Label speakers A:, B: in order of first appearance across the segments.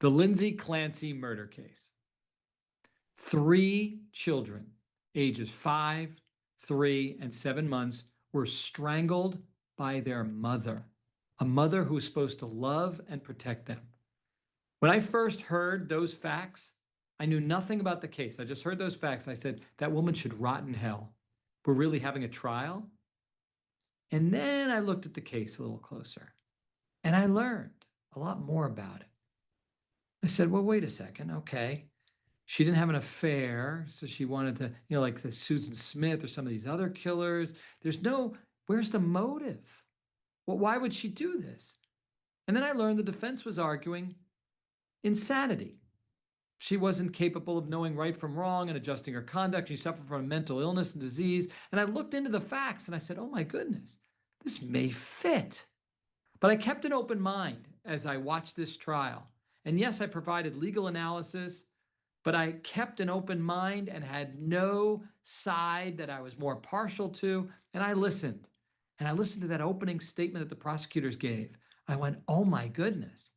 A: The Lindsay Clancy murder case. 3 children, ages 5, 3, and 7 months, were strangled by their mother, a mother who was supposed to love and protect them. When I first heard those facts, I knew nothing about the case. I just heard those facts. I said, that woman should rot in hell. We're really having a trial? And then I looked at the case a little closer, and I learned a lot more about it. I said, well, wait a second. Okay. She didn't have an affair, so she wanted to, like the Susan Smith or some of these other killers. Where's the motive? Well, why would she do this? And then I learned the defense was arguing insanity. She wasn't capable of knowing right from wrong and adjusting her conduct. She suffered from mental illness and disease. And I looked into the facts and I said, oh my goodness, this may fit. But I kept an open mind as I watched this trial. And yes, I provided legal analysis, but I kept an open mind and had no side that I was more partial to. And I listened. And I listened to that opening statement that the prosecutors gave. I went, oh my goodness.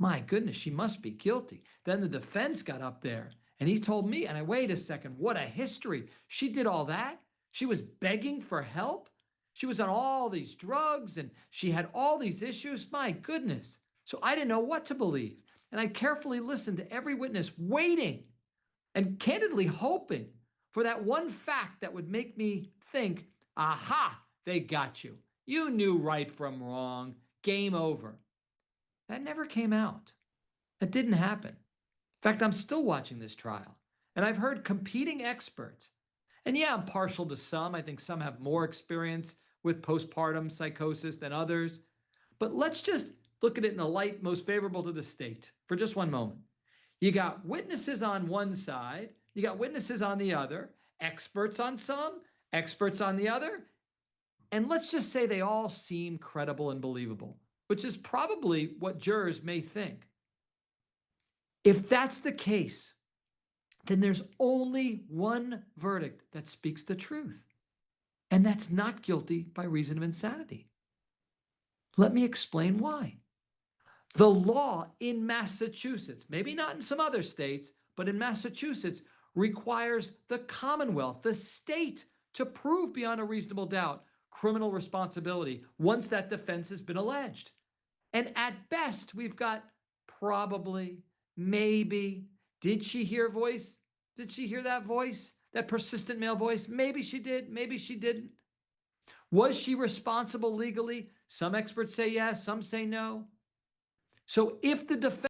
A: My goodness, she must be guilty. Then the defense got up there and he told me, and I, wait a second, what a history. She did all that. She was begging for help. She was on all these drugs and she had all these issues. My goodness. So I didn't know what to believe. And I carefully listened to every witness, waiting and candidly hoping for that one fact that would make me think, aha, they got you. You knew right from wrong. Game over. That never came out. That didn't happen. In fact, I'm still watching this trial, and I've heard competing experts. And yeah, I'm partial to some. I think some have more experience with postpartum psychosis than others. But let's just look at it in the light most favorable to the state for just one moment. You got witnesses on one side, you got witnesses on the other, experts on some, experts on the other. And let's just say they all seem credible and believable, which is probably what jurors may think. If that's the case, then there's only one verdict that speaks the truth, and that's not guilty by reason of insanity. Let me explain why. The law in Massachusetts, maybe not in some other states, but in Massachusetts, requires the Commonwealth, the state, to prove beyond a reasonable doubt criminal responsibility once that defense has been alleged. And at best, we've got probably, maybe. Did she hear voice? Did she hear that voice? That persistent male voice? Maybe she did. Maybe she didn't. Was she responsible legally? Some experts say yes. Some say no. So if the defense